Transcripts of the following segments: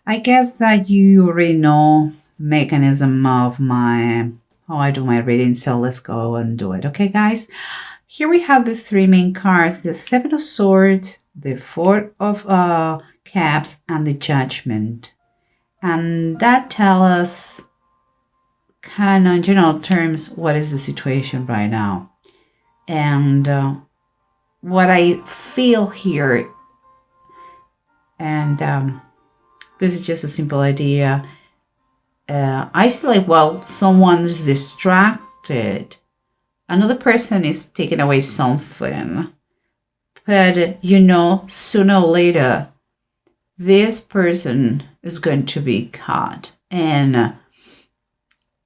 I guess that you already know the mechanism of my how I do my reading, so let's go and do it. Okay, guys? Here we have the three main cards, the Seven of Swords, the Four of Cups, and the Judgment. And that tells us kind of in general terms what is the situation right now. And what I feel here, and this is just a simple idea. I feel like, well, someone is distracted. Another person is taking away something. But, sooner or later, this person is going to be caught. And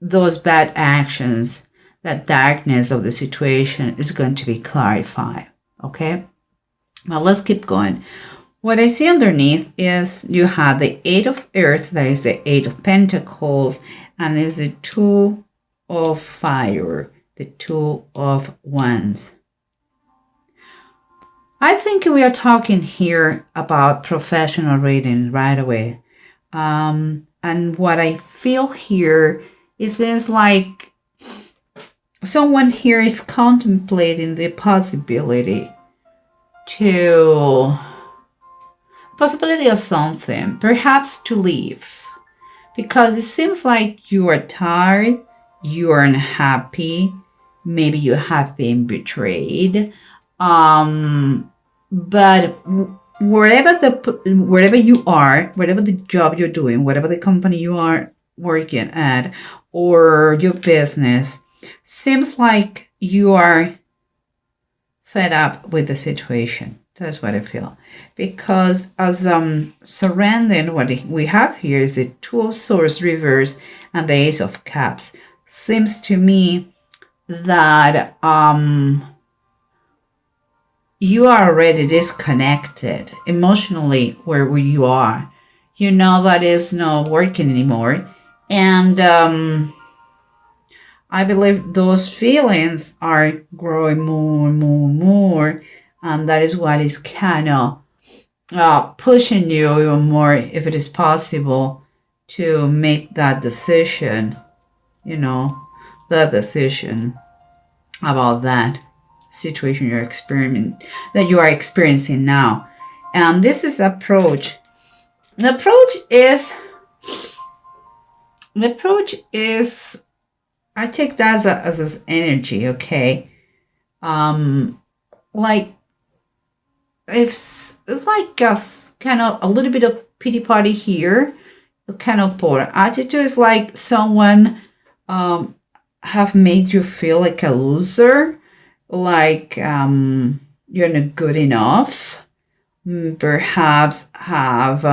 those bad actions, that darkness of the situation is going to be clarified. Okay? Well, let's keep going. What I see underneath is you have the Eight of Earth, that is the Eight of Pentacles, and is the Two of Fire, the Two of Wands. I think we are talking here about professional reading right away. And what I feel here is like someone here is contemplating the possibility of something, perhaps to leave, because it seems like you are tired, you are unhappy, maybe you have been betrayed, but wherever you are, whatever the job you're doing, whatever the company you are working at, or your business, seems like you are fed up with the situation. That's what I feel. Because as surrounding what we have here is the Two of Swords reverse and the Ace of Cups. Seems to me that you are already disconnected emotionally where you are. You know that is not working anymore. And I believe those feelings are growing more and more and more. And that is what is kind of pushing you even more, if it is possible, to make that decision, the decision about that situation that you are experiencing now. And this is the approach. The approach is I take that as energy, okay? Like, it's like kind of a little bit of pity party here, kind of poor attitude is like someone have made you feel like a loser, like you're not good enough, perhaps have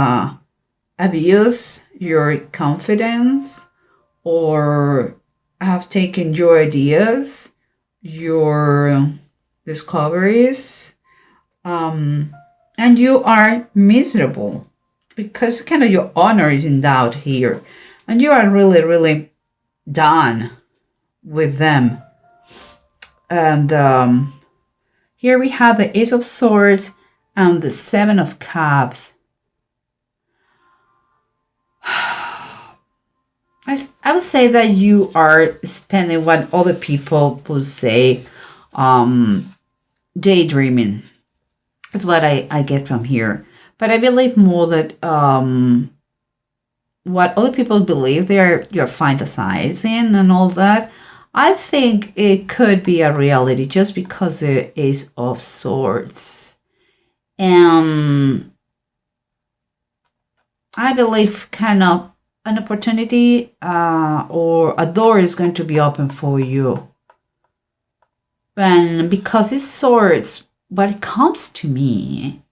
abused your confidence, or have taken your ideas, your discoveries, and you are miserable because kind of your honor is in doubt here, and you are really, really done with them. And here we have the Ace of Swords and the Seven of Cups. I would say that you are spending what other people would say daydreaming. That's what I get from here. But I believe more that what other people believe you're fantasizing and all that, I think it could be a reality just because the Ace of Swords. And I believe kind of an opportunity or a door is going to be open for you. And because it's swords, what it comes to me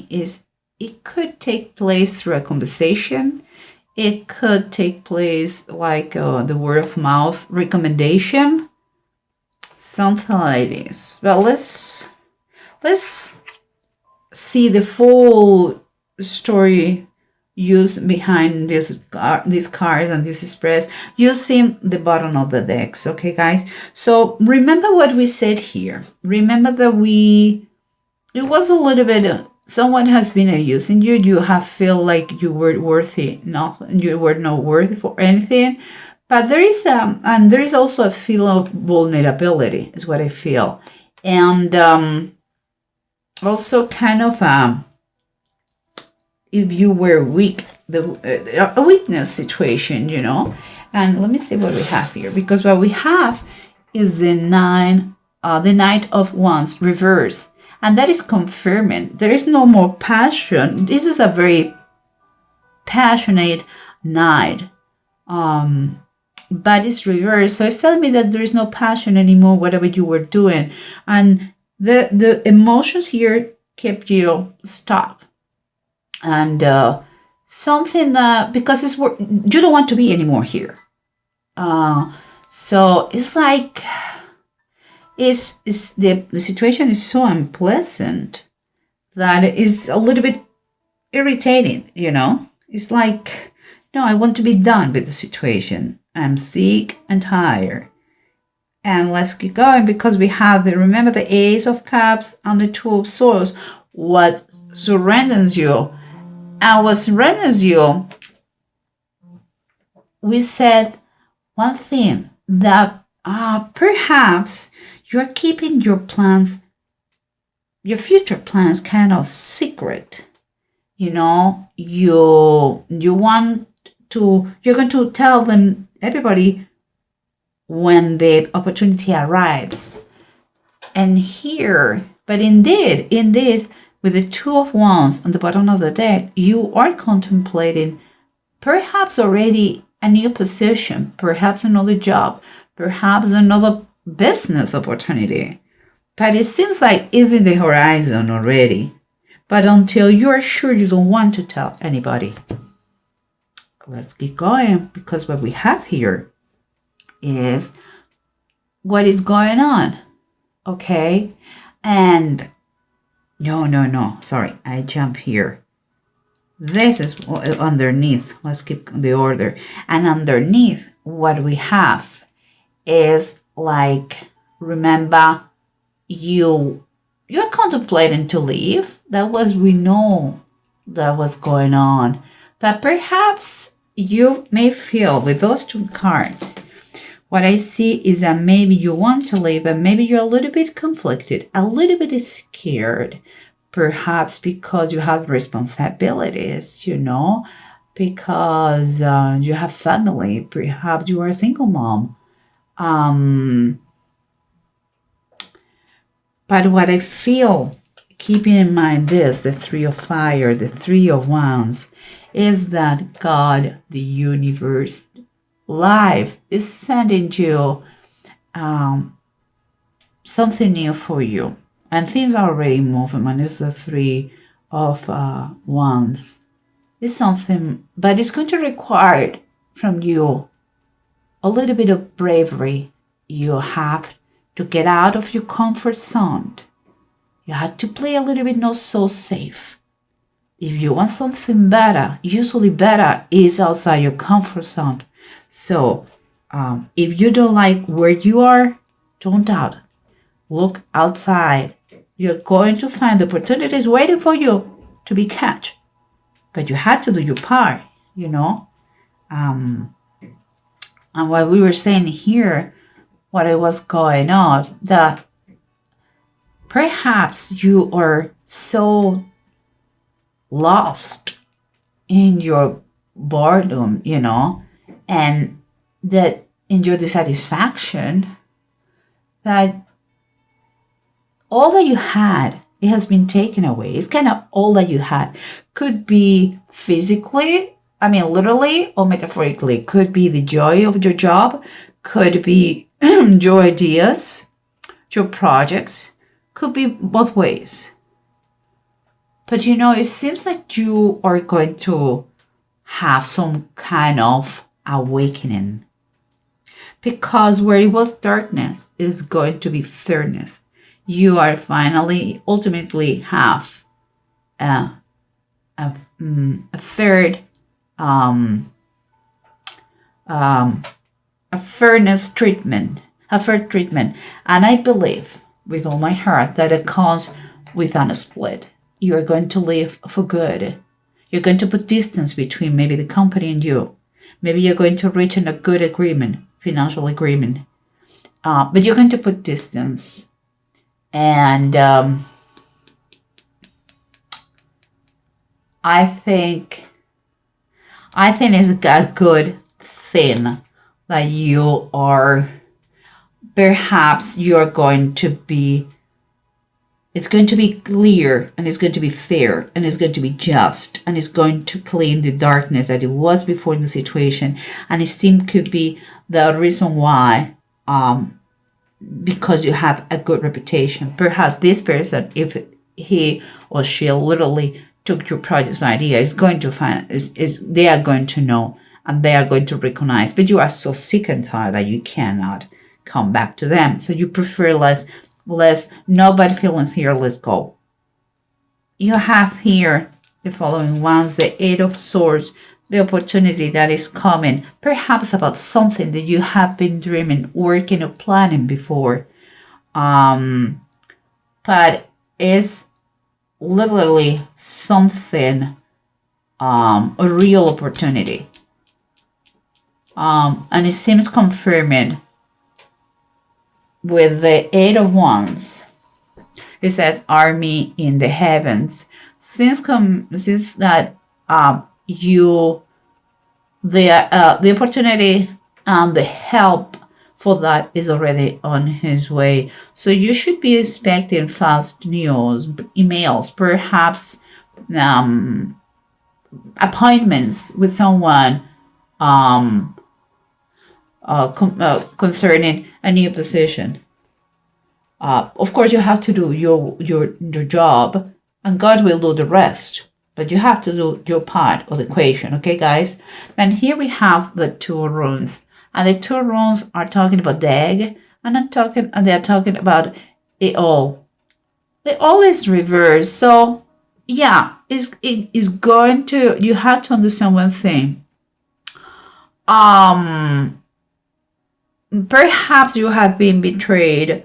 is it could take place through a conversation. It could take place like the word of mouth recommendation, something like this. But let's see the full story used behind these cards and this express using the bottom of the decks. Okay, guys. So remember what we said here. Remember that it was a little bit someone has been abusing you. You have feel like you were worthy, you were not worthy for anything. But there is and there is also a feel of vulnerability, is what I feel, and also kind of if you were weak, a weakness situation, And let me see what we have here, because what we have is the Knight of Wands reverse. And that is confirming there is no more passion. This is a very passionate knight. But it's reversed. So it's telling me that there is no passion anymore, whatever you were doing. And the emotions here kept you stuck. And something that, because you don't want to be anymore here. So it's like, the situation is so unpleasant that it's a little bit irritating, It's like, no, I want to be done with the situation. I'm sick and tired. And let's keep going, because we have remember the Ace of Cups and the Two of Swords. What surrenders you? And what surrenders you, we said one thing, that perhaps you're keeping your plans, your future plans, kind of secret. You want to, you're going to tell them, everybody, when the opportunity arrives. And here, but indeed, with the Two of Wands on the bottom of the deck, you are contemplating perhaps already a new position, perhaps another job, perhaps another business opportunity. But it seems like it's in the horizon already. But until you're sure, you don't want to tell anybody. Let's keep going, because what we have here is what is going on. Okay? And no, sorry, I jump here. This is underneath. Let's keep the order. And underneath, what we have is like, remember, you're contemplating to leave. We know that was going on. But perhaps you may feel with those two cards, what I see is that maybe you want to leave, but maybe you're a little bit conflicted, a little bit scared, perhaps because you have responsibilities, because you have family, perhaps you are a single mom. But what I feel, keeping in mind this, the Three of Fire, the Three of Wands, is that God, the universe, life is sending you something new for you. And things are already moving. And it's the Three of Wands. It's something, but it's going to require from you a little bit of bravery. You have to get out of your comfort zone. You have to play a little bit not so safe. If you want something better, usually better is outside your comfort zone. So if you don't like where you are, don't doubt. Look outside. You're going to find opportunities waiting for you to be catch. But you have to do your part, And what we were saying here, what it was going on, that perhaps you are so lost in your boredom, and that in your dissatisfaction, that all that you had, it has been taken away. It's kind of all that you had. Could be physically, literally or metaphorically. Could be the joy of your job. Could be your ideas, your projects. Could be both ways. But it seems like you are going to have some kind of awakening. Because where it was darkness is going to be fairness. You are ultimately have a fairness treatment, a fair treatment. And I believe with all my heart that it comes with a split. you are going to leave for good. You're going to put distance between maybe the company and you. Maybe you're going to reach a good agreement, financial agreement. But you're going to put distance. And I think it's a good thing that you are, perhaps you're going to be, it's going to be clear, and it's going to be fair, and it's going to be just, and it's going to clean the darkness that it was before in the situation. And it seemed could be the reason why, because you have a good reputation. Perhaps this person, if he or she literally took your project's idea, is going to find, they are going to know, and they are going to recognize, but you are so sick and tired that you cannot come back to them. So you prefer less, no bad feelings here, let's go. You have here the following ones: the Eight of Swords, the opportunity that is coming, perhaps about something that you have been dreaming, working, or planning before. But it's literally something, a real opportunity. And it seems confirming with the Eight of Wands. It says army in the heavens. Since that the opportunity and the help for that is already on his way. So you should be expecting fast news, emails, perhaps appointments with someone concerning a new position. Of course, you have to do your job, and God will do the rest. But you have to do your part of the equation, okay, guys? Then here we have the two runes, and the two runes are talking about the egg, and they're talking about it all. It all is reversed, so yeah, it is going to. You have to understand one thing. Perhaps you have been betrayed.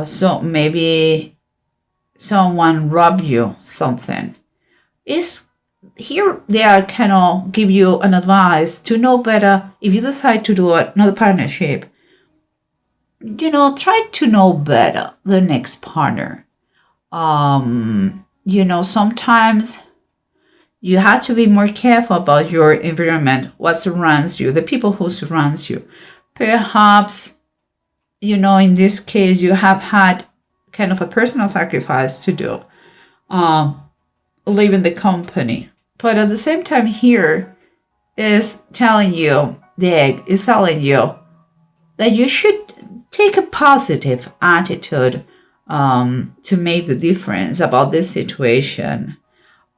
So maybe someone robbed you something. Is here they are kind of give you an advice to know better. If you decide to do another partnership, try to know better the next partner. Sometimes you have to be more careful about your environment, what surrounds you, the people who surrounds you. Perhaps, in this case, you have had kind of a personal sacrifice to do, leaving the company. But at the same time here is telling you, the egg is telling you that you should take a positive attitude to make the difference about this situation.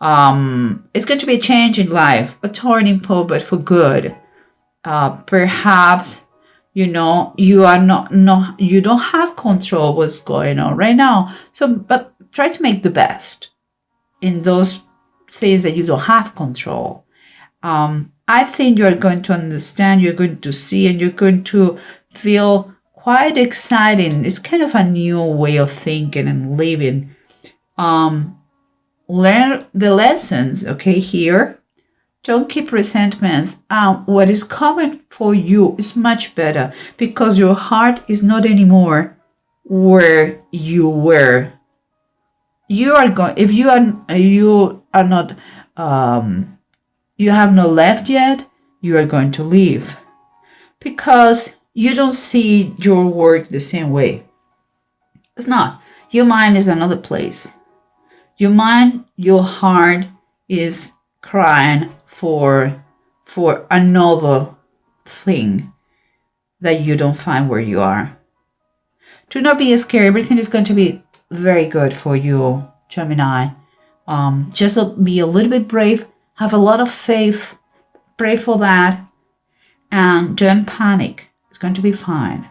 It's going to be a change in life, a turning point, but for good. Perhaps, you are you don't have control what's going on right now. So, but try to make the best in those things that you don't have control. I think you're going to understand, you're going to see, and you're going to feel quite exciting. It's kind of a new way of thinking and living. Learn the lessons, okay, here. Don't keep resentments. What is coming for you is much better because your heart is not anymore where you were. You are going. If you are not, you have not left yet. You are going to leave because you don't see your work the same way. It's not. Your mind is another place. Your mind, your heart is crying for another thing that you don't find where you are. Do not be scared. Everything is going to be very good for you, Gemini. Just be a little bit brave. Have a lot of faith. Pray for that. And don't panic. It's going to be fine.